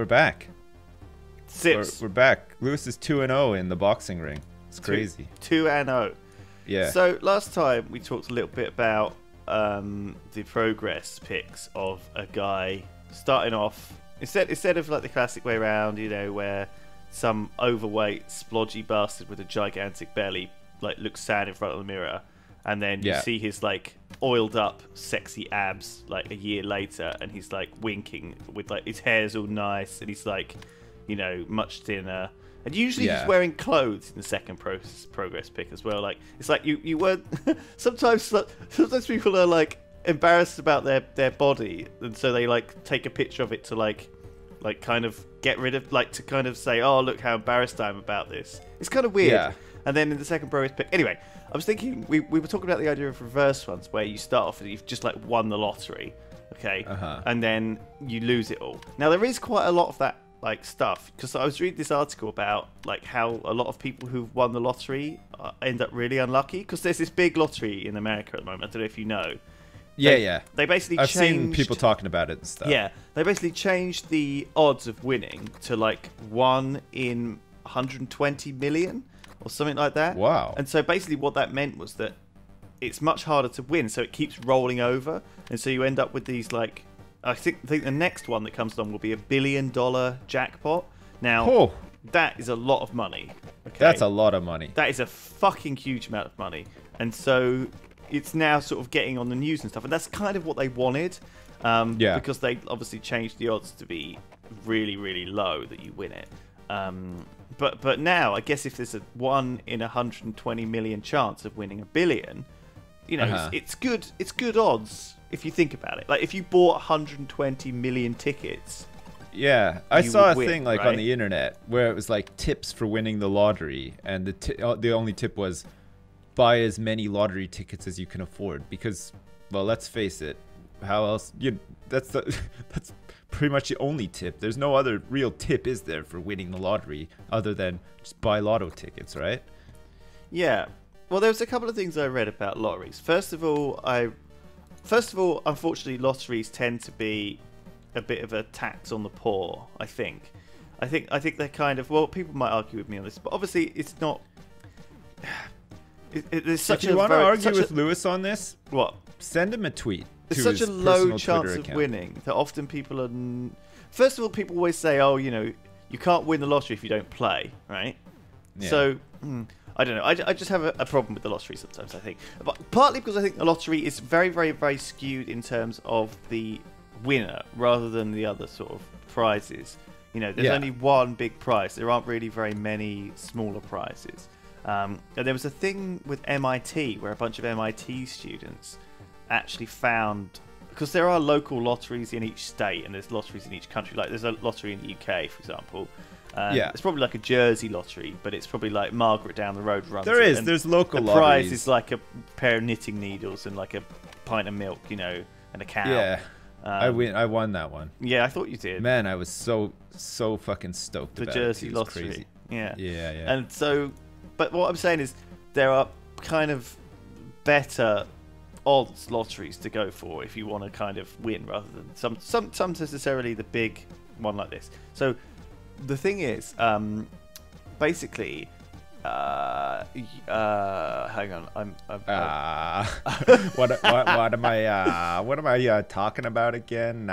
we're back. Sips. We're back. Lewis is 2-0 in the boxing ring. It's crazy. 2-0. Yeah. So last time we talked a little bit about the progress pics of a guy starting off instead of like the classic way around, you know, where some overweight, splodgy bastard with a gigantic belly like looks sad in front of the mirror, and then you see his like oiled up, sexy abs like a year later, and he's like winking with like his hair's all nice, and he's like, you know, much thinner. And usually he's wearing clothes in the second progress pic as well. Like it's like you weren't. sometimes people are like embarrassed about their body, and so they like take a picture of it to like kind of get rid of, like to kind of say, oh look how embarrassed I am about this. It's kind of weird. Yeah. And then in the second progress pic, anyway, I was thinking we were talking about the idea of reverse ones, where you start off and you've just like won the lottery, okay, and then you lose it all. Now there is quite a lot of that like stuff, because I was reading this article about like how a lot of people who've won the lottery end up really unlucky, because there's this big lottery in America at the moment. I don't know if you know. They basically I've seen people talking about it and stuff. Yeah, they basically changed the odds of winning to like 1 in 120 million or something like that. Wow. And so basically what that meant was that it's much harder to win, so it keeps rolling over, and so you end up with these like, I think the next one that comes along will be $1 billion jackpot. Now, that is a lot of money. Okay? That's a lot of money. That is a fucking huge amount of money. And so it's now sort of getting on the news and stuff. And that's kind of what they wanted. Because they obviously changed the odds to be really, really low that you win it. But now, I guess if there's a 1 in 120 million chance of winning $1 billion, you know, it's good odds. If you think about it, like if you bought 120 million tickets, I saw a thing like on the internet where it was like tips for winning the lottery, and the only tip was buy as many lottery tickets as you can afford, because, well, let's face it, how else? That's pretty much the only tip. There's no other real tip, is there, for winning the lottery other than just buy lotto tickets, right? Yeah. Well, there was a couple of things I read about lotteries. First of all, unfortunately, lotteries tend to be a bit of a tax on the poor, I think. I think they're kind of, well, people might argue with me on this, but obviously it's not. There's such if you want to argue with Lewis on this, what? Send him a tweet. There's such a low chance of winning that often people are. First of all, people always say, oh, you know, you can't win the lottery if you don't play, right? Yeah. So. I don't know. I just have a problem with the lottery sometimes, I think. But partly because I think the lottery is very, very, very skewed in terms of the winner rather than the other sort of prizes. You know, there's only one big prize. There aren't really very many smaller prizes. And there was a thing with MIT where a bunch of MIT students actually found... Because there are local lotteries in each state and there's lotteries in each country. Like there's a lottery in the UK, for example. It's probably like a Jersey lottery, but it's probably like Margaret down the road runs. There's local lotteries. The prize is like a pair of knitting needles and like a pint of milk, you know, and a cow. Yeah, I won that one. Yeah, I thought you did. Man, I was so fucking stoked about the Jersey it. lottery. Crazy. Yeah. And so, but what I'm saying is there are kind of better odds lotteries to go for if you want to kind of win rather than some necessarily the big one like this. So. The thing is, basically, hang on, what am I talking about again?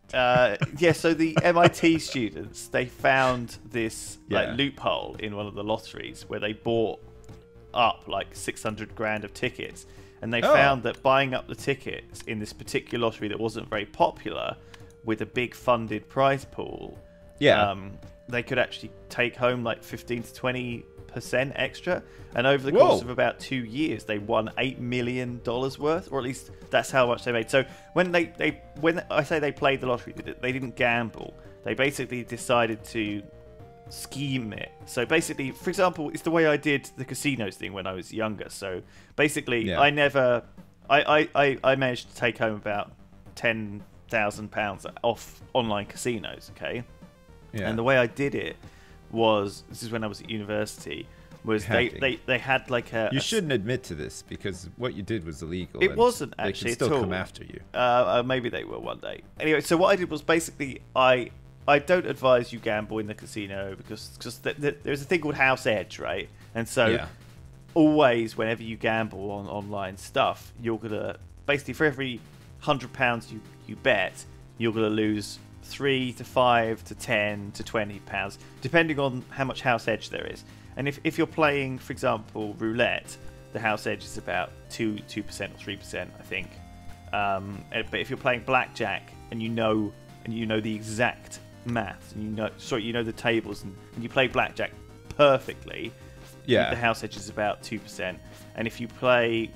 So the MIT students, they found this like loophole in one of the lotteries where they bought up like 600 grand of tickets, and they found that buying up the tickets in this particular lottery that wasn't very popular, with a big funded prize pool. They could actually take home like 15 to 20% extra, and over the course of about 2 years, they won $8 million worth, or at least that's how much they made. So when when I say they played the lottery, they didn't gamble. They basically decided to scheme it. So basically, for example, it's the way I did the casinos thing when I was younger. So basically, I managed to take home about £10,000 off online casinos. Okay. Yeah. And the way I did it was, this is when I was at university, was they had like a... You shouldn't admit to this, because what you did was illegal. It wasn't actually at all. They can still come after you. Maybe they will one day. Anyway, so what I did was basically I I don't advise you gamble in the casino because there's a thing called house edge, right? And so always whenever you gamble on online stuff, you're gonna basically for every £100 you bet, you're gonna lose 3 to 5 to 10 to £20, depending on how much house edge there is. And if you're playing, for example, roulette, the house edge is about 2% or 3%, I think. But if you're playing blackjack and you know the exact maths, and you know the tables, and you play blackjack perfectly, the house edge is about 2%. And if you play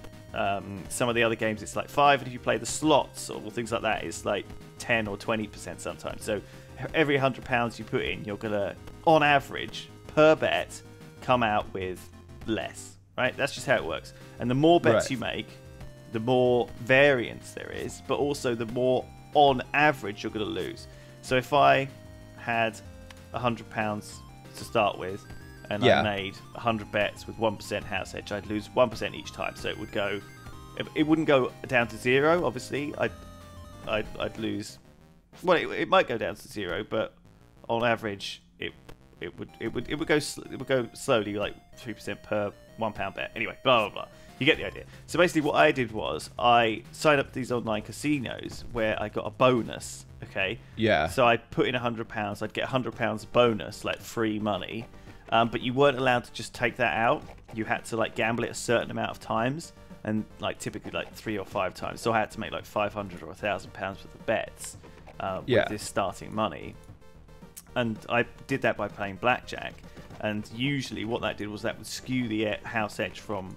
some of the other games, it's like 5%, and if you play the slots or things like that, it's like 10 or 20% sometimes. So every £100 you put in, you're gonna, on average, per bet, come out with less. Right? That's just how it works. And the more bets you make, the more variance there is, but also the more, on average, you're going to lose. So if I had £100 to start with, and I made 100 bets with 1% house edge, I'd lose 1% each time. So it wouldn't go down to 0. Obviously, I'd lose. Well, it might go down to 0, but on average, it would go slowly, like 3% per £1 bet. Anyway, blah blah blah. You get the idea. So basically, what I did was I signed up to these online casinos where I got a bonus. Okay. Yeah. So I put in £100. I'd get £100 bonus, like free money. But you weren't allowed to just take that out. You had to like gamble it a certain amount of times, and like typically like 3 or 5 times. So I had to make like £500 or £1,000 worth of bets with this starting money. And I did that by playing blackjack. And usually what that did was that would skew the house edge from,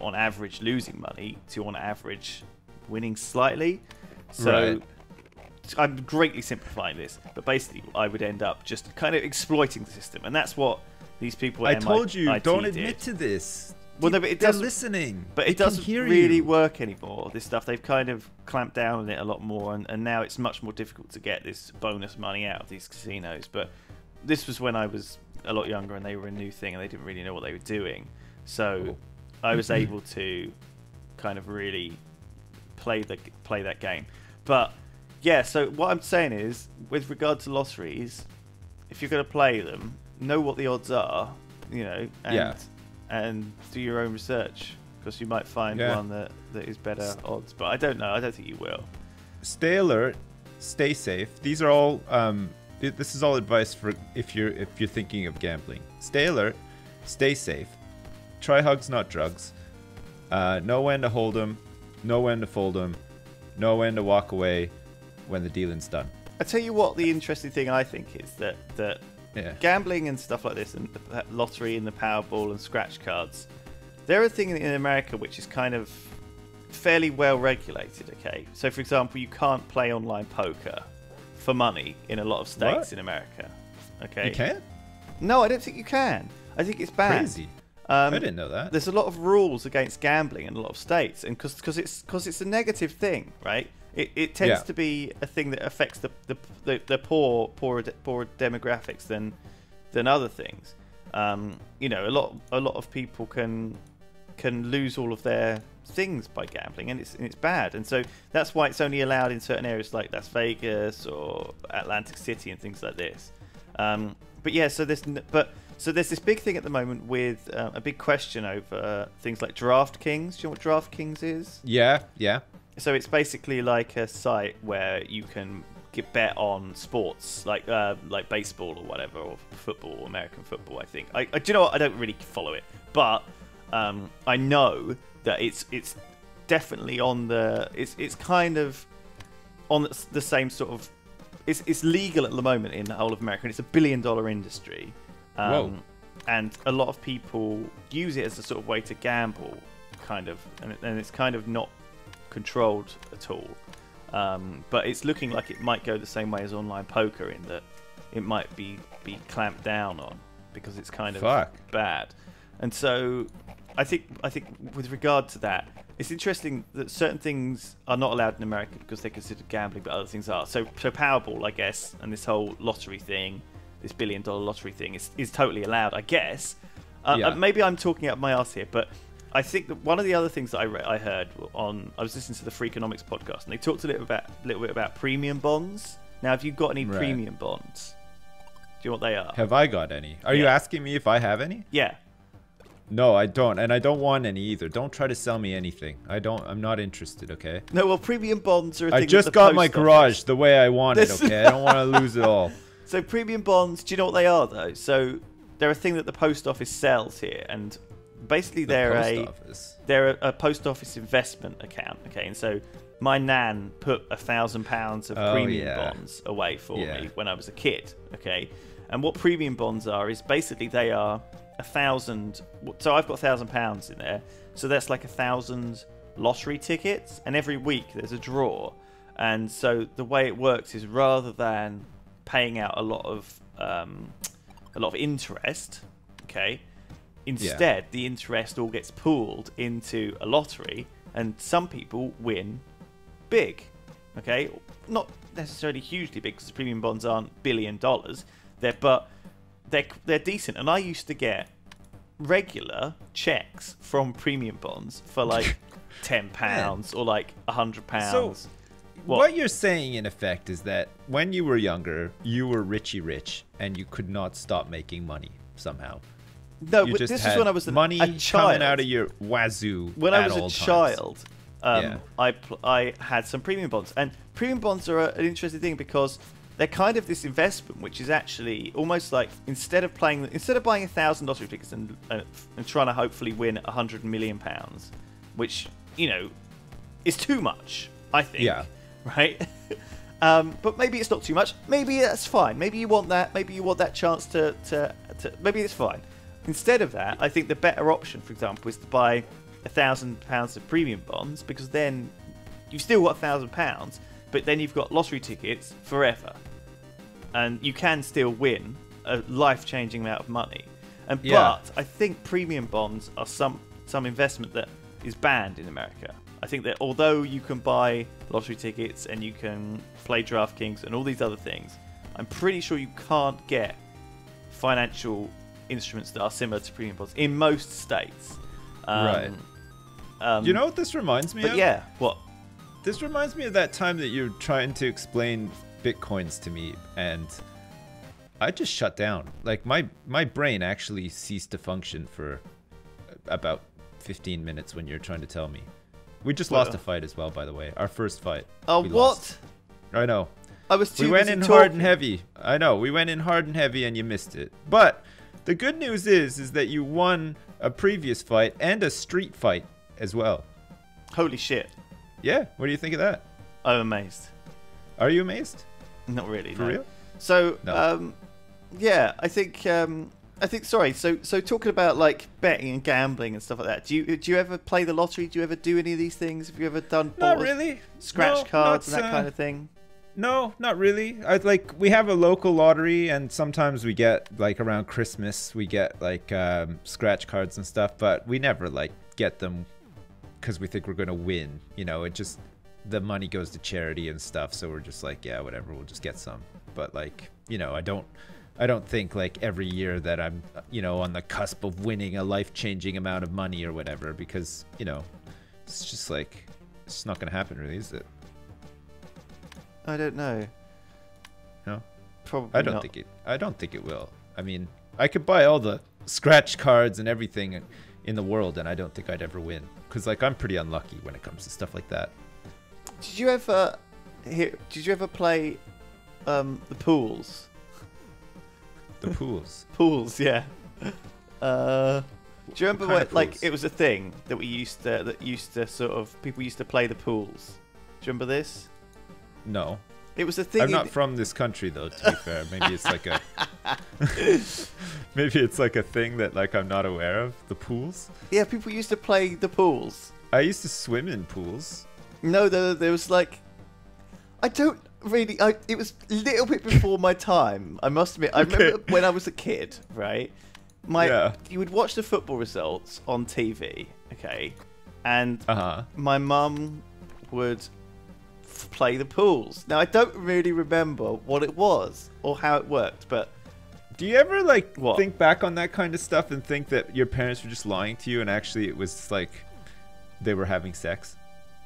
on average losing money to on average winning slightly. So I'm greatly simplifying this. But basically I would end up just kind of exploiting the system. And that's what these people at I told you, don't admit did. To this. Well, no, but they're listening. But it doesn't really work anymore, this stuff. They've kind of clamped down on it a lot more, and now it's much more difficult to get this bonus money out of these casinos. But this was when I was a lot younger and they were a new thing and they didn't really know what they were doing. So I was able to kind of really play that game. But yeah, so what I'm saying is, with regard to lotteries, if you're going to play them, know what the odds are, and do your own research, because you might find one that is better odds. But I don't know. I don't think you will. Stay alert. Stay safe. These are all. This is all advice for if you're thinking of gambling. Stay alert. Stay safe. Try hugs, not drugs. Know when to hold them. Know when to fold them. Know when to walk away when the dealing's done. I tell you what, the interesting thing I think is that gambling and stuff like this, and the lottery and the Powerball and scratch cards, they're a thing in America which is kind of fairly well regulated. Okay, so for example, you can't play online poker for money in a lot of states in America. Okay, you can't? No, I don't think you can. I think it's banned. Crazy. I didn't know that. There's a lot of rules against gambling in a lot of states, and because it's a negative thing, right? It tends to be a thing that affects the poorer demographics than other things. A lot of people can lose all of their things by gambling, and it's bad. And so that's why it's only allowed in certain areas like Las Vegas or Atlantic City and things like this. But yeah, so there's this big thing at the moment with a big question over things like DraftKings. Do you know what DraftKings is? Yeah. So it's basically like a site where you can bet on sports, like baseball or whatever, or football, or American football. I think. Do you know what? I don't really follow it, but I know that it's definitely on the. It's kind of on the same sort of. It's legal at the moment in the whole of America, and it's $1 billion industry. Whoa. And a lot of people use it as a sort of way to gamble, kind of, and it's kind of not controlled at all. But it's looking like it might go the same way as online poker, in that it might be clamped down on because it's kind of bad. And so I think with regard to that, it's interesting that certain things are not allowed in America because they're considered gambling, but other things are. So Powerball, I guess, and this whole lottery thing, this $1 billion lottery thing is totally allowed, I guess. Maybe I'm talking out my arse here, but I think that one of the other things that I heard I was listening to the Freakonomics podcast, and they talked a little bit about premium bonds. Now, have you got any Right. premium bonds? Do you know what they are? Have I got any? Are you asking me if I have any? Yeah. No, I don't, and I don't want any either. Don't try to sell me anything. I'm not interested, okay? No, well, premium bonds are a thing I that just the got my post office- garage the way I want it, okay? I don't want to lose it all. So premium bonds, do you know what they are, though? So they're a thing that the post office sells here, and basically they're a post office investment account, okay? And so my nan put £1,000 of premium bonds away for me when I was a kid, okay? And what premium bonds are is basically they are 1,000. So I've got £1,000 in there, so that's like 1,000 lottery tickets, and every week there's a draw. And so the way it works is rather than paying out a lot of interest, okay, instead the interest all gets pooled into a lottery, and some people win big, okay, not necessarily hugely big because premium bonds aren't $1 billion, they're decent. And I used to get regular checks from premium bonds for like £10 or like £100. So what you're saying in effect is that when you were younger, you were Richie Rich and you could not stop making money somehow. No, you just this had is when I was money a child. coming out of your wazoo. When I was a child, Yeah. I had some premium bonds, and premium bonds are an interesting thing because they're kind of this investment, which is actually almost like instead of buying 1,000 lottery tickets and trying to hopefully win £100 million, which is too much, I think. Yeah. Right. But maybe it's not too much. Maybe that's fine. Maybe you want that. Maybe you want that chance to maybe it's fine. Instead of that, I think the better option, for example, is to buy £1,000 of premium bonds, because then you've still got £1,000, but then you've got lottery tickets forever, and you can still win a life-changing amount of money. But I think premium bonds are some investment that is banned in America. I think that although you can buy lottery tickets and you can play DraftKings and all these other things, I'm pretty sure you can't get financial instruments that are similar to premium bonds in most states. Right. You know what this reminds me of? Yeah, what? This reminds me of that time that you're trying to explain Bitcoins to me, and I just shut down. Like my brain actually ceased to function for about 15 minutes when you're trying to tell me. We just lost a fight as well, by the way. Our first fight. Oh, what? Lost. I know. I was too We went busy in talking. hard and heavy. I know. We went in hard and heavy and you missed it. But the good news is that you won a previous fight and a street fight as well. Holy shit. Yeah. What do you think of that? I'm amazed. Are you amazed? Not really. For no. real? So, No. yeah, I think. Sorry. So talking about like betting and gambling and stuff like that. Do you ever play the lottery? Do you ever do any of these things? Have you ever done? Not really. Scratch No, cards not, and that kind of thing. No, not really. We have a local lottery, and sometimes we get like around Christmas we get like scratch cards and stuff, but we never like get them because we think we're gonna win. It just the money goes to charity and stuff, so we're just like, yeah, whatever, we'll just get some. But like, I don't think like every year that I'm on the cusp of winning a life-changing amount of money or whatever, because it's just like it's not gonna happen, really, is it? I don't know. No, Probably I don't not. think it. I don't think it will. I mean, I could buy all the scratch cards and everything in the world, and I don't think I'd ever win, because like I'm pretty unlucky when it comes to stuff like that. Did you ever play the pools? The pools. Pools, yeah. Do you remember kind when of like pools? it was a thing that people used to play the pools? Do you remember this? No, It was a thing. I'm not from this country though. To be fair, maybe it's like a maybe it's like a thing that like I'm not aware of. The pools. Yeah, people used to play the pools. I used to swim in pools. No, there was like, I don't really. It was a little bit before my time. I must admit. I remember when I was a kid, right? You would watch the football results on TV, okay, and my mum would play the pools. Now I don't really remember what it was or how it worked, but do you ever like What? think back on that kind of stuff and think that your parents were just lying to you, and actually it was like they were having sex,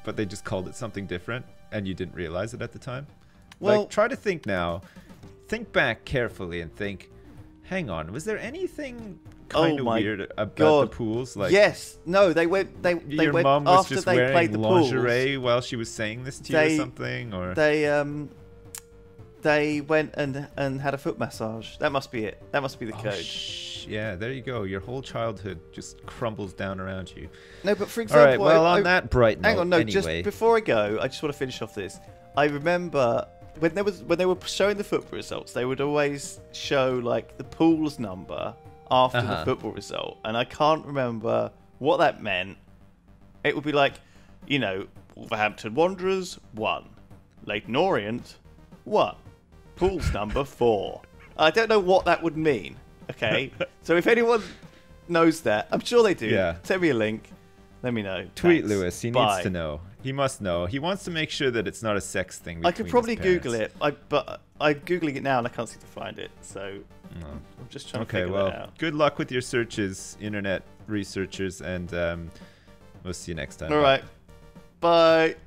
but they just called it something different and you didn't realize it at the time? Well, like, try to think now. Think back carefully and think, hang on, was there anything kind of weird about the pools? Like, yes. No, they went. They your went mom was after just they wearing played the lingerie pools, while she was saying this to you or something? Or they went and had a foot massage. That must be it. That must be the code. Yeah, there you go. Your whole childhood just crumbles down around you. No, but for example... All right, well, on that bright note, hang on, no, anyway. just before I go, I just want to finish off this. I remember when they were showing the football results, they would always show, like, the pool's number after the football result. And I can't remember what that meant. It would be like, you know, Wolverhampton Wanderers, 1. Leyton Orient, 1. Pool's number 4. I don't know what that would mean. Okay, so if anyone knows that, I'm sure they do. Yeah. Send me a link. Let me know. Tweet Thanks. Lewis. He needs to know. He must know. He wants to make sure that it's not a sex thing. I could probably Google it, but I'm Googling it now and I can't seem to find it. So I'm just trying to figure that out. Good luck with your searches, internet researchers, and we'll see you next time. All right. Bye.